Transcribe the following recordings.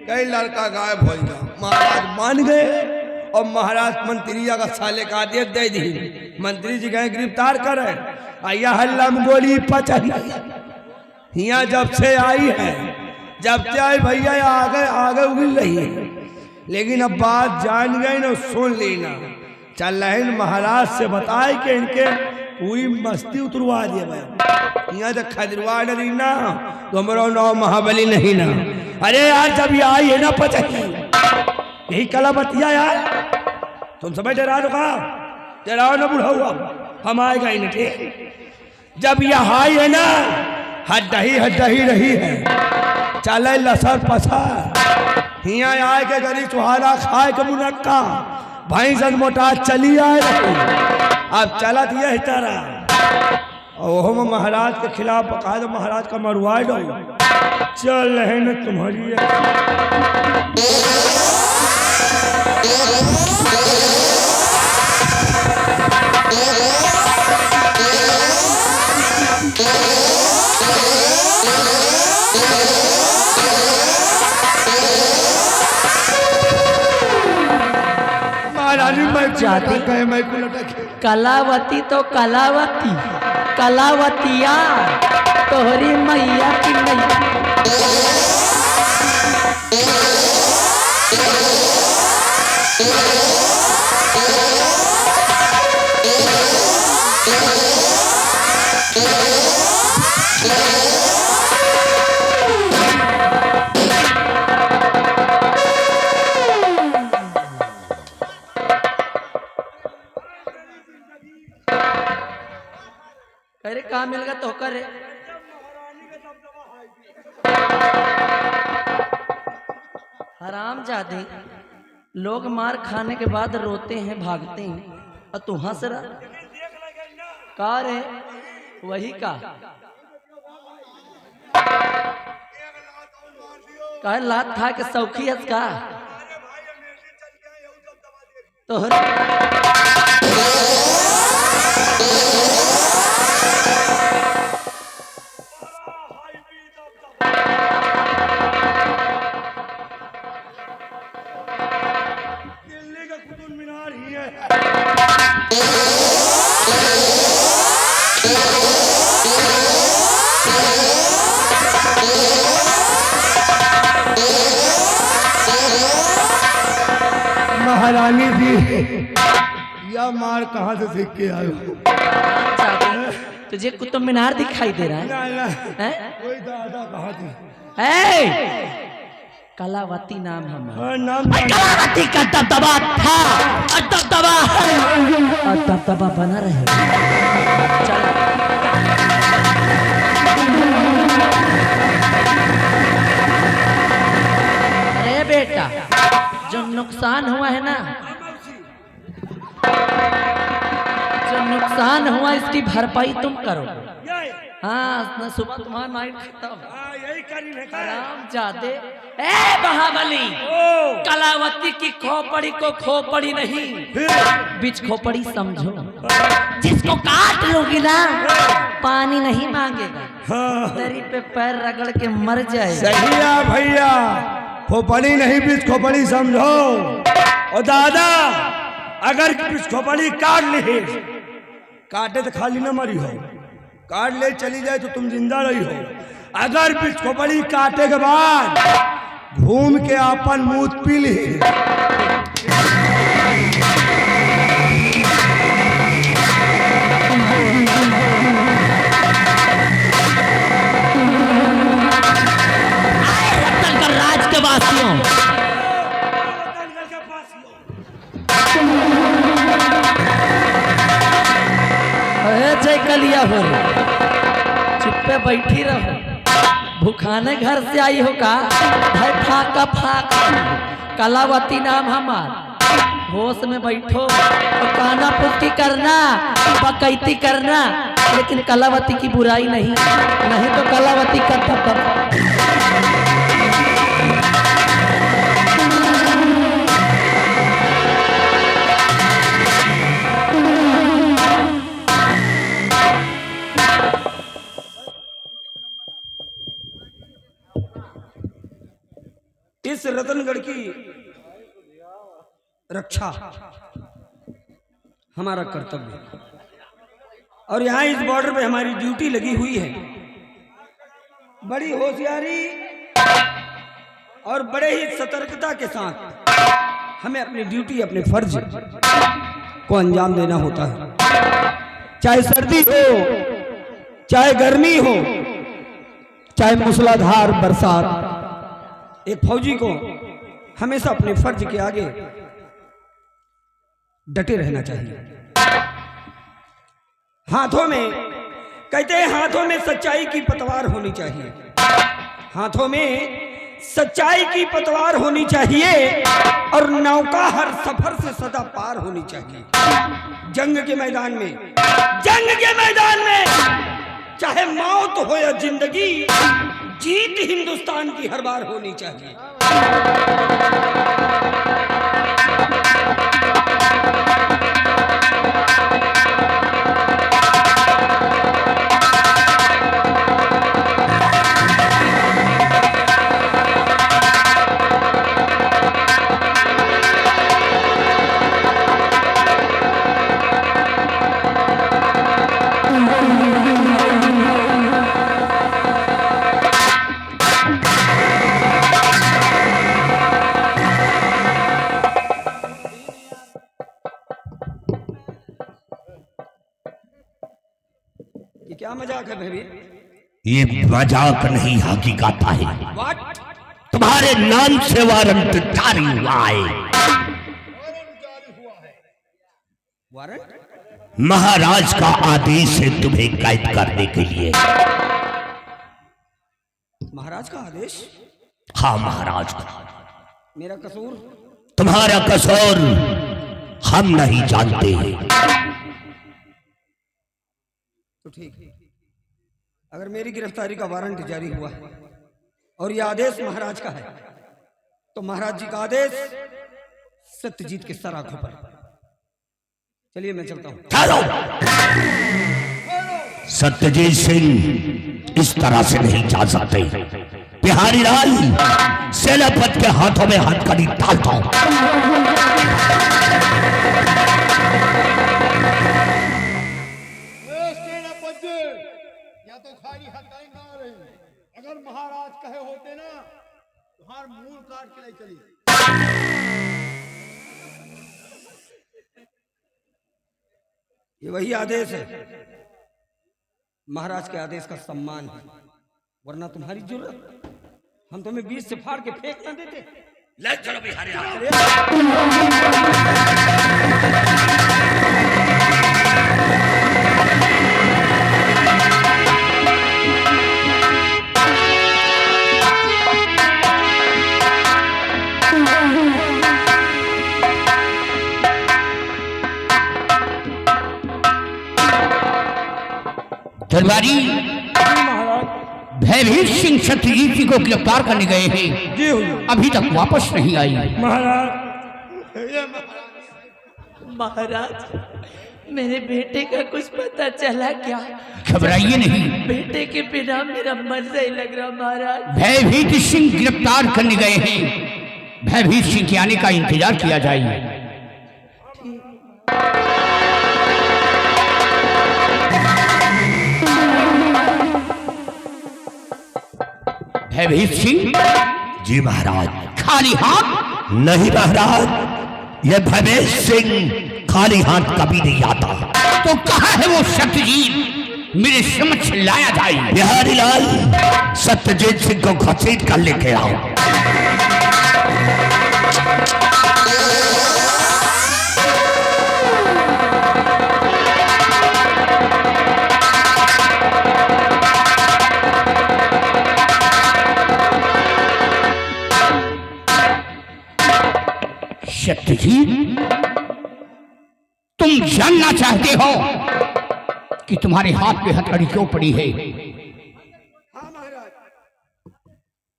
कई लड़का गायब हो गया। महाराज मान गए और महाराज मंत्रिया का साले का आदेश दे दी। मंत्री जी गए गिरफ्तार करे। आया हल्ला में गोली पचही यहाँ जब से आई है, जब से आई भैया आगे आगे उगल रही है। लेकिन अब बात जान गई ना, सुन ली ना। चल रहे महाराज से बताए कि इनके पूरी मस्ती उतरवा दिए भाई। यहाँ तक खजरवा नहीं ना तो हमारा नौ महाबली नहीं ना। अरे यार जब ये आई है ना पचही, यही कला बतिया यार। तुम समझ डरा दो का डराओ ना बुढ़ा हुआ, हम आएगा ही नहीं। जब यह आई है ना हड्डही रही है, चले लसर पसर हिया आए के गरी सुहारा खाए के मुनक्का भाई सन मोटा चली आए रही। अब चलत यही तरह और महाराज के खिलाफ बका दो, महाराज का मरवा दो। चल रहे न तुम्हारी जाती कलावती तो कलावती कलावतिया तोहरी मैया की मैया। अरे कहाँ मिल गया तो करे हराम जादे। लोग मार खाने के बाद रोते हैं भागते हैं और तू हंस रहा का रे? वही का लात खा के सौखी हंस का तोहर महारानी जी यह मार कहाँ से सीख के आए हो? तुझे कुतुब मीनार दिखाई दे रहा है? ना, कोई दादा कहाँ थी? कलावती नाम हम नाम कलावती का दबदबा था और दबदबा है और दबदबा बना रहेगा। अरे बेटा जो नुकसान हुआ है ना, जो नुकसान हुआ इसकी भरपाई तुम करो। हाँ सुबह तुम्हारा नाइट खत्म आराम जाते। ए महाबली कलावती की खोपड़ी को खोपड़ी नहीं बीच खोपड़ी समझो। जिसको काट लोगी ना पानी नहीं मांगेगा, दरी पे पैर रगड़ के मर जाए। सही है भैया, खोपड़ी नहीं बीच खोपड़ी समझो। और दादा अगर बीच खोपड़ी काट ली, काटे तो खाली न मरी हो, काट ले चली जाए तो तुम जिंदा रही हो। अगर बीच खोपड़ी काटे के बाद घूम के अपन मुंह पी ली, राज के वासियों जय कलिया हो, चुप्पे बैठी रहो। भूखाने घर से आई हो का भाई? फाका फाका कलावती नाम हमार। होश में बैठो और काना पुष्टि करना, बकैती करना, लेकिन कलावती की बुराई नहीं, नहीं तो कलावती का तब इस इस रतनगढ़ की रक्षा हमारा कर्तव्य है और यहाँ इस बॉर्डर पे हमारी ड्यूटी लगी हुई है। बड़ी होशियारी और बड़े ही सतर्कता के साथ हमें अपनी ड्यूटी, अपने फर्ज को अंजाम देना होता है। चाहे सर्दी हो, चाहे गर्मी हो, चाहे मूसलाधार बरसात, एक फौजी को हमेशा अपने फर्ज के आगे डटे रहना चाहिए। हाथों में, कहते हैं हाथों में सच्चाई की पतवार होनी चाहिए, हाथों में सच्चाई की पतवार होनी चाहिए और नौका हर सफर से सदा पार होनी चाहिए। जंग के मैदान में, जंग के मैदान में चाहे मौत हो या जिंदगी, जीत हिंदुस्तान की हर बार होनी चाहिए। क्या मजाक है भाई? ये मजाक नहीं, हकीकत है। What? तुम्हारे नाम से वारंट जारी हुआ है। वारंट? महाराज का आदेश है तुम्हें कैद करने के लिए। महाराज का आदेश? हाँ, महाराज का। मेरा कसूर? तुम्हारा कसूर हम नहीं जानते हैं। तो ठीक है, अगर मेरी गिरफ्तारी का वारंट जारी हुआ है और यह आदेश महाराज का है तो महाराज जी का आदेश सत्यजीत के सर आंखों पर। चलिए मैं चलता हूं। चलो। सत्यजीत सिंह इस तरह से नहीं जा सकते। बिहारी लाल सेनापति के हाथों में हथकड़ी डालता हूं। या तो खाली हथकड़ी ना रही, अगर महाराज कहे होते ना तो हर मूल काट के ले चली। ये वही आदेश है, महाराज के आदेश का सम्मान है, वरना तुम्हारी जरूरत हम तुम्हें बीच से फाड़ के फेंक ना देते। ले चलो बिहारी लाल। तलवारी भयभीत सिंह सत्यजीत जी को गिरफ्तार करने गए हैं। जी हुजूर। अभी तक वापस नहीं आई। महाराज मेरे बेटे का कुछ पता चला क्या? घबराइए नहीं, बेटे के बिना मेरा मन नहीं लग रहा महाराज। भयभीत सिंह गिरफ्तार करने गए हैं। भयभीत सिंह के आने का इंतजार किया जाए। भयभीत सिंह? जी महाराज। खाली हाथ? नहीं महाराज, यह भयभीत सिंह खाली हाथ कभी नहीं आता। तो कहाँ है वो सत्यजीत? मेरे समक्ष लाया जाए। बिहारी लाल, सत्यजीत सिंह को घसीट कर लेके आओ। सत्यजीत, तुम जानना चाहते हो कि तुम्हारे हाथ पे हथकड़ी क्यों पड़ी है? हाँ महाराज,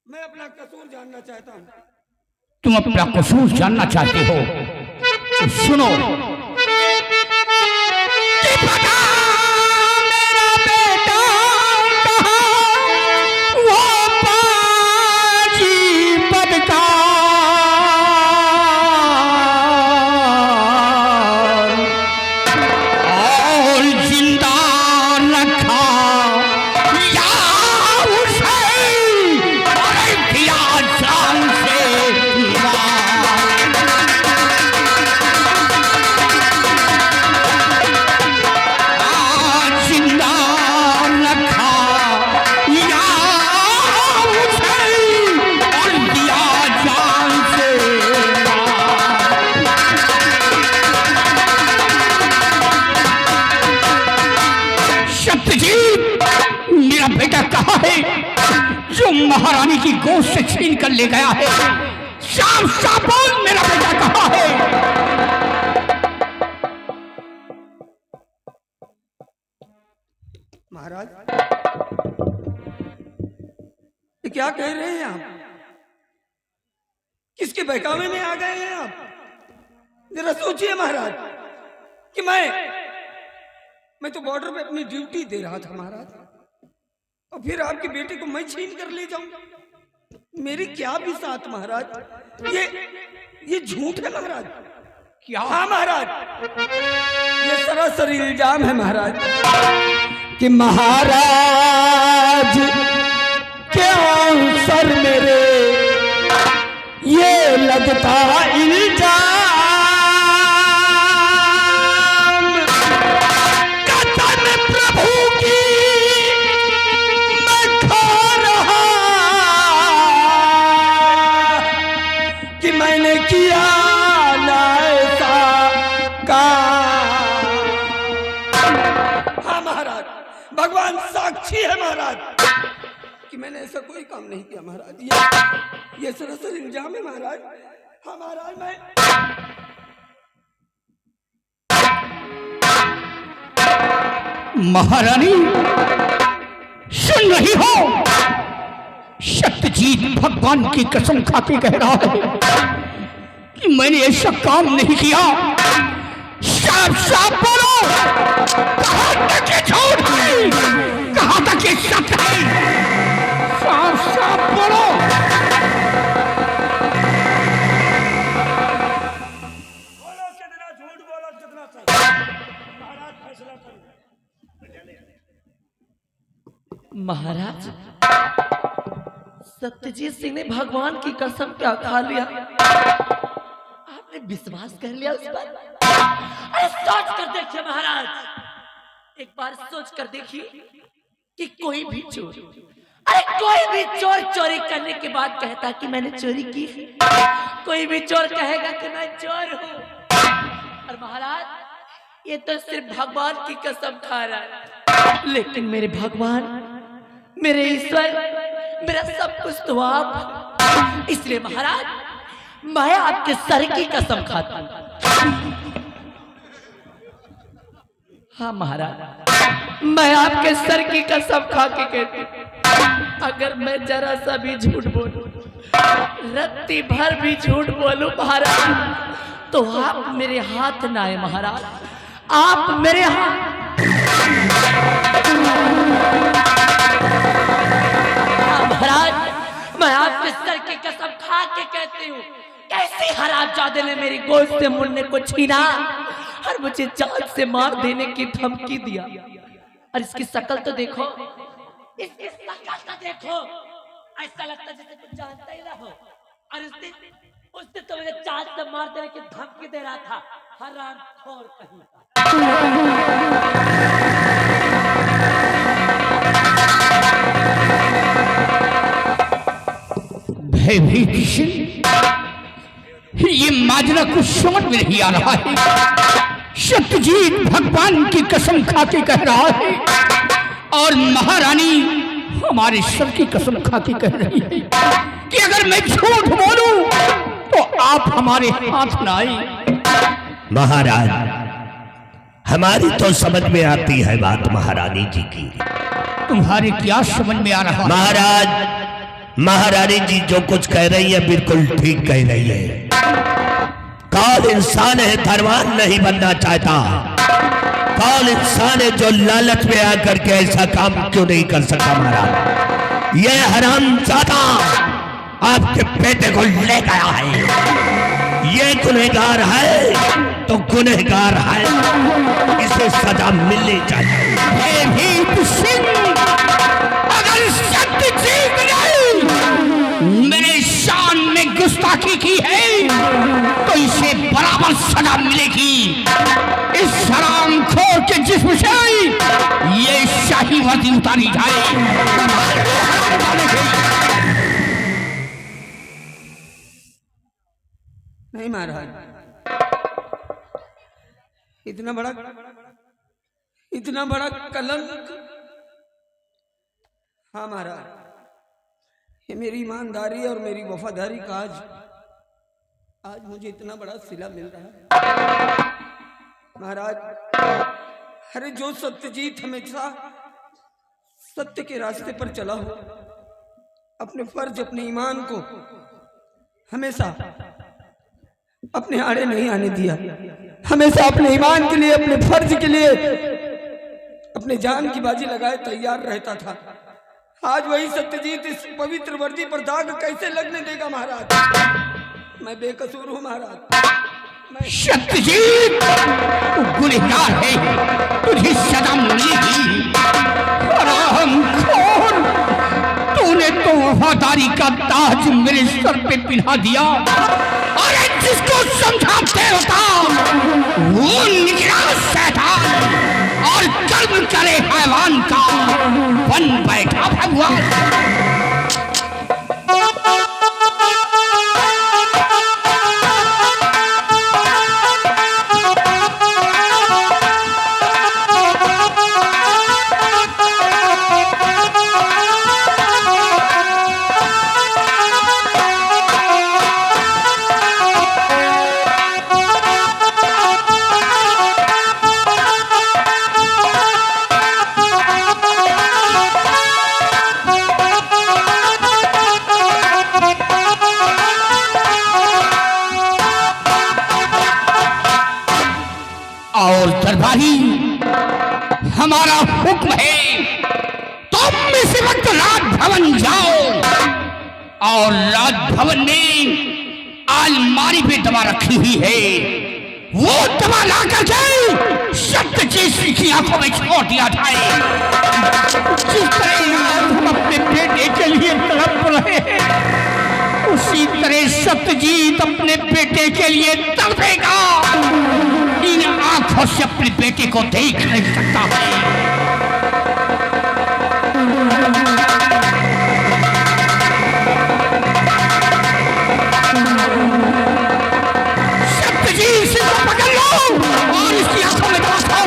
मैं अपना कसूर जानना चाहता हूँ। तुम अपना कसूर जानना चाहते हो तो सुनो। मेरा बेटा कहाँ, वो पाजी बदकार गोद से छीन कर ले गया है। साफ साफ बोल मेरा बेटा कहाँ है? महाराज ये क्या कह रहे हैं आप? किसके बहकावे में आ गए हैं आप? जरा सोचिए महाराज कि मैं तो बॉर्डर पे अपनी ड्यूटी दे रहा था महाराज, और फिर आपके बेटे को मैं छीन कर ले जाऊं? मेरी क्या भी साथ महाराज? ये झूठ है महाराज। क्या? हाँ महाराज, ये सरासर इल्जाम है महाराज कि महाराज क्यों सर मेरे ये लगता इल्जाम, कसम प्रभु की मैं खा रहा कि मैंने किया ना ऐसा काम। हाँ महाराज, भगवान साक्षी है महाराज कि मैंने ऐसा कोई काम नहीं किया महाराज। ये सरासर इल्जाम है महाराज। हाँ महाराज, मैं महारानी सुन रही हो? सत्यजीत भगवान की कसम खा के कह रहा है कि मैंने ऐसा काम नहीं किया। साफ साफ बोलो, कहाँ तक ये झूठ है, कहाँ तक ये सच है? साफ साफ बोलो। कितना झूठ बोलो, कितना सच। महाराज फैसला करो। महाराज सत्यजीत सिंह ने भगवान की कसम क्या खा लिया? आपने विश्वास कर लिया उस पर? अरे सोच कर देखिए महाराज, एक बार सोच कर देखिए कि कोई भी चोर चोरी करने के बाद कहता कि मैंने चोरी की है। कोई भी चोर कहेगा कि मैं चोर हूँ। और महाराज ये तो सिर्फ भगवान की कसम खा रहा है, लेकिन मेरे भगवान, मेरे ईश्वर, मेरा सब कुछ तो आप। इसलिए महाराज मैं आपके सर की कसम खाता हूं। हाँ महाराज, मैं आपके सर की कसम खा के कहती हूं, अगर मैं जरा सा भी झूठ बोलूं, रत्ती भर भी झूठ बोलूं महाराज, तो आप मेरे हाथ ना आए महाराज, आप मेरे हाथ। महाराज मैं आपके सर की कसम खा के कहती हूँ, कैसे हरामजादे ने मेरी गोद से मुन्ने को छीना और मुझे जान से मार देने की धमकी दिया। और इसकी शक्ल तो देखो, इसकी शक्ल तो देखो, ऐसा लगता जैसे कुछ जानता ही ना हो। और उसने तो मुझे जान से मार देने की धमकी दे रहा था, हरामखोर कहीं। भयभीत सिंह, ये माजरा कुछ समझ में नहीं आ रहा है। सत्यजीत भगवान की कसम खा के कह रहा है और महारानी हमारे सर की कसम खा के कह रही है कि अगर मैं झूठ बोलूं तो आप हमारे हाथ ना आए। महाराज हमारी तो समझ में आती है बात महारानी जी की, तुम्हारे क्या समझ में आ रहा? महाराज महारानी जी जो कुछ कह रही है बिल्कुल ठीक कह रही है। कौन इंसान है धनवान नहीं बनना चाहता? कौन इंसान है जो लालच में आकर के ऐसा काम क्यों नहीं कर सकता? महाराज ये हरामजादा आपके बेटे को ले गया है, ये गुनहगार है तो गुनहगार है, इसे सजा मिलनी चाहिए। अगर सत्यजीत ने मेरे शान में गुस्ताखी की है तो इसे बराबर सजा मिलेगी। इस हरामखोर के जिस्म से ये शाही वर्दी उतारी जाए। नहीं महाराज, इतना बड़ा कलंक। हाँ महाराज, ये मेरी ईमानदारी और मेरी वफादारी का आज मुझे इतना बड़ा सिला मिल रहा है महाराज। अरे जो सत्यजीत हमेशा सत्य के रास्ते पर चला हो, अपने फर्ज अपने ईमान को हमेशा अपने आड़े नहीं आने दिया, हमेशा अपने ईमान के लिए अपने फर्ज के लिए अपने जान की बाजी लगाए तैयार रहता था। आज वही सत्यजीत इस पवित्र वर्दी पर दाग कैसे लगने देगा महाराज? मैं बेकसूर हूं महाराज। सत्यजीत तू गुनहगार है, तुझे सजा मिलेगी। हरामखोर, तूने तो वफादारी का ताज मेरे सर पे पिन्हा दिया। अरे जिसको समझा देवता वो निकला शैतान और कर्म करे हैवान का बन बैठा भगवान। हमारा हुक्म है, तुम इस वक्त राजभवन जाओ और राजभवन में अलमारी पे दवा रखी हुई है, वो दवा ला करके सत्यजीत की आंखों में छोड़ दिया जाए। जिस तरह हम अपने बेटे के लिए तड़प रहे हैं, उसी तरह सत्यजीत अपने बेटे के लिए तड़पेगा। इन आंखों से अपने बेटे को देख नहीं सकता है। सत्यजीत से पकड़ लो और इसकी आंखों में दवा खाओ।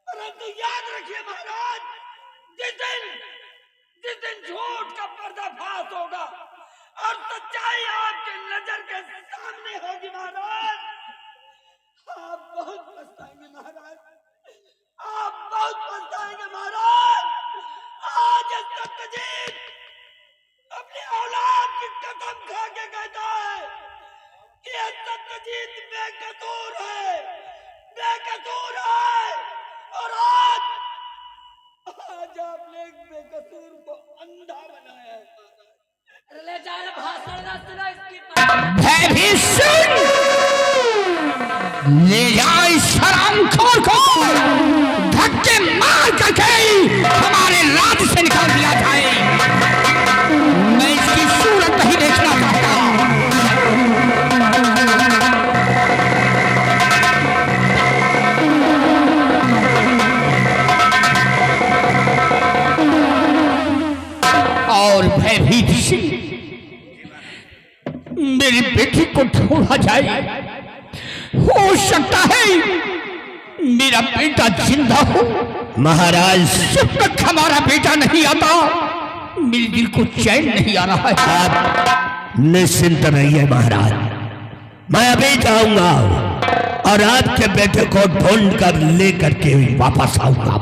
परंतु याद रखिए महाराज, जिस दिन झूठ का पर्दाफाश होगा और सच्चाई आपके नजर के सामने होगी महाराज, आप बहुत पछताएंगे महाराज, आप बहुत पछताएंगे महाराज। आज सत्यजीत अपनी औलाद की कसम खा के कहता है कि ये सत्यजीत बेकसूर है, बेकसूर है। और आज आपने एक बेकसूर को अंधा बनाया है। ले जाए भाषण ना सुना इसकी भयभीषण, ले जाए शरामखोर को धक्के मार करके हमारे राज्य से निकाल दिया जाए। मैं इसकी सूरत नहीं देखना चाहता। और भयभीत से मेरी बेटी को ढूंढा जाए। हो सकता है मेरा बेटा जिंदा हो। महाराज, जब तक हमारा बेटा नहीं आता मेरे दिल को चैन नहीं आ रहा है। आप निश्चिंत रहिए महाराज, मैं अभी जाऊंगा और आपके बेटे को ढूंढ कर लेकर के वापस आऊंगा।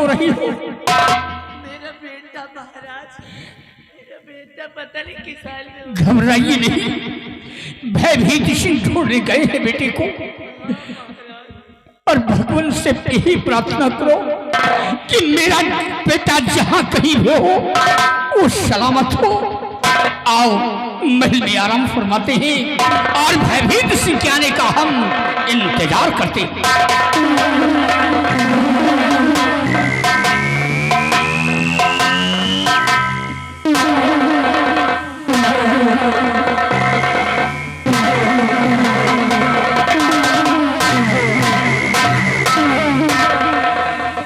हो रही हो? मेरा बेटा महाराज, मेरा बेटा पता नहीं किस हाल में हो। घबराइए नहीं, भयभीत सिंह ढूंढने गए हैं बेटे को, और भगवान से यही प्रार्थना करो कि मेरा बेटा जहां कहीं भी हो वो सलामत हो। आओ महल में आराम फरमाते हैं और भयभीत सिंह के आने का हम इंतजार करते हैं।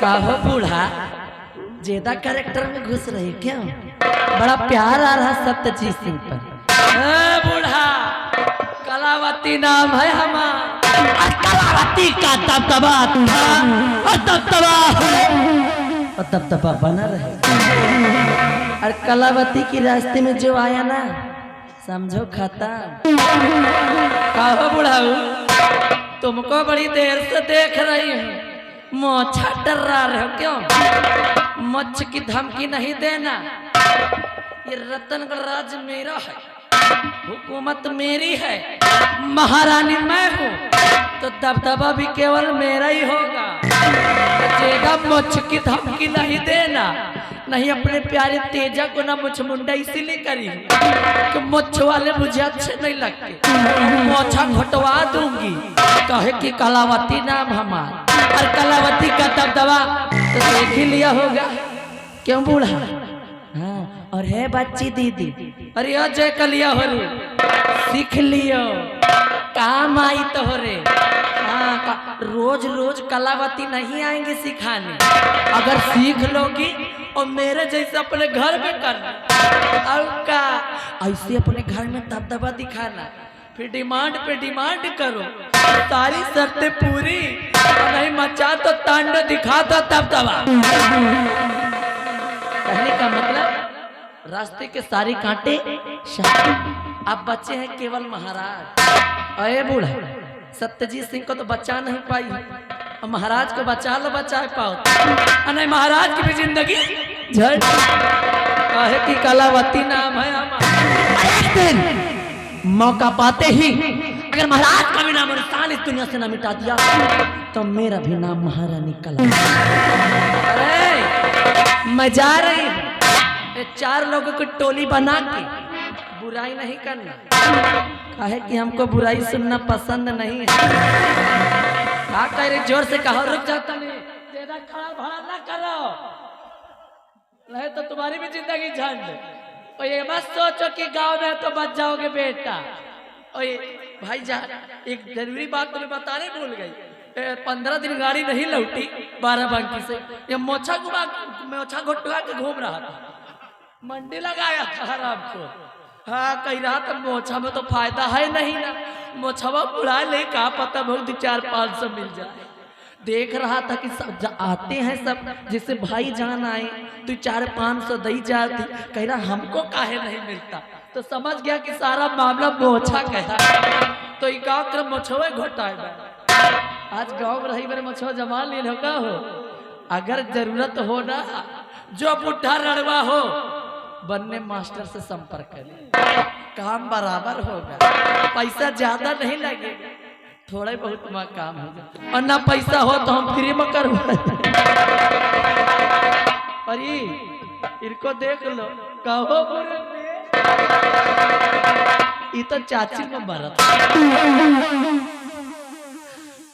काहो बूढ़ा, ज्यादा कैरेक्टर में घुस रही क्या? बड़ा प्यार आ रहा सत्यजीत सिंह पर। बूढ़ा, कलावती नाम है हमारा। कलावती का दबदबा था और दबदबा बना रहे। और कलावती की रास्ते में जो आया ना, समझो खत्म। काहो बुढ़ाऊ, तुमको बड़ी देर से देख रही हूँ, मोछा डरा रहे हो क्यों? मच्छ की धमकी नहीं देना। ये रतनगढ़ राज्य मेरा है, हुकूमत मेरी है, महारानी मैं हूँ, तो दबदबा भी केवल मेरा ही होगा। जेगा मुझ की धमकी नहीं देना, नहीं अपने प्यारे तेजा को ना मुझ मुंडा इसीलिए करी कि मुझ वाले मुझे अच्छे नहीं लगते। मोछा घटवा दूंगी, कहे कि कलावती नाम हमारा, और कलावती का दबदबा तो देख ही लिया होगा। क्यों बूढ़ा? हाँ, और है बच्ची दीदी, अरे ओ जय कलिया हो रे, सीख लियो, काम आई तो हो रे। हाँ, रोज रोज कलावती नहीं आएंगे सिखाने, अगर सीख लोगी और मेरे जैसे अपने घर में करना, और का ऐसे अपने घर में दबदबा दिखाना, फिर डिमांड पे डिमांड करो, सारी शर्तें पूरी, नहीं मचा तो तांडव दिखा दो दबदबा। कहने का मतलब रास्ते के सारे कांटे अब बच्चे हैं केवल महाराज। अरे बूढ़ा, सत्यजीत सिंह को तो बचा नहीं पाई, और महाराज को बचा लो, बचा पाओ नहीं, महाराज की भी जिंदगी झड़। कहे कि कलावती नाम है हमारा। मौका पाते ही अगर महाराज का भी नाम इंसान इस दुनिया से ना मिटा दिया, तो मेरा भी नाम महारानी कला। अरे मैं जा रही हूँ, 4 लोगों की टोली बना के, बुराई नहीं करना, काहे कि हमको बुराई सुनना पसंद नहीं है। क्या कह रहे? जोर से कहो, रुक जाता नहीं, तेरा खड़ा भड़ा ना करो, नहीं तो तुम्हारी भी जिंदगी झंड। और ये मत सोचो कि गांव में तो बच जाओगे बेटा। और भाई जान, एक जरूरी बात तुम्हें बताने भूल गई, 15 दिन गाड़ी नहीं लौटी बाराबंकी से, ये मोछा घुटवा के घूम रहा था, मंडी लगाया था हराम को। हाँ, कह रहा था मोछा में तो फायदा है नहीं ना, मोछवा बुढ़ा ले, का पता बहुत 400-500 मिल जाए। देख रहा था कि सब आते हैं सब, जैसे भाई जान आए तो 400-500 दई जाती, कह रहा हमको काहे नहीं मिलता, तो समझ गया कि सारा मामला मोछा कहा, तो ये गाँव क्रम मोछवे घोटाए। आज गाँव में रही मेरे मोछवा जमा ले लो का हो, अगर जरूरत हो ना, जो बुढ़ा रड़वा हो, बनने मास्टर से संपर्क करें, काम बराबर होगा, पैसा ज्यादा नहीं लगेगा, थोड़ा बहुत काम होगा, और ना पैसा हो तो हम फ्री में करवाए। अरे इनको देख लो, कहो ये तो चाची में बरत।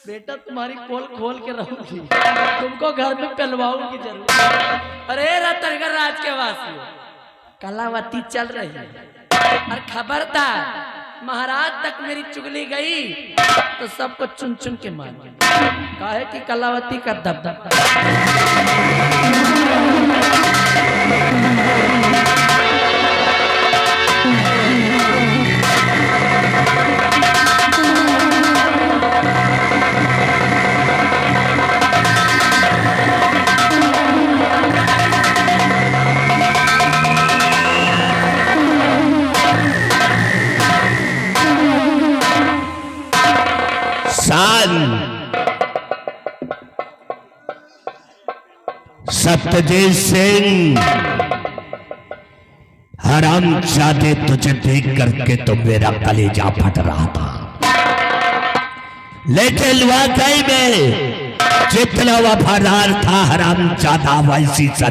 बेटा तुम्हारी पोल खोल के रहूंगी, तुमको घर में पहलवाऊंगी जरूर। अरे रतनगढ़ राज के वासी, कलावती चल रही है, और खबरदार महाराज तक मेरी चुगली गई तो सबको चुन चुन के मार, काहे कि कलावती का दबदबा। सत्यजीत सिंह, हरामजादे तुझे देख करके तो मेरा कलेजा फट रहा था, लेकिन वाकई में जितना वफादार था हरामजादा वैसी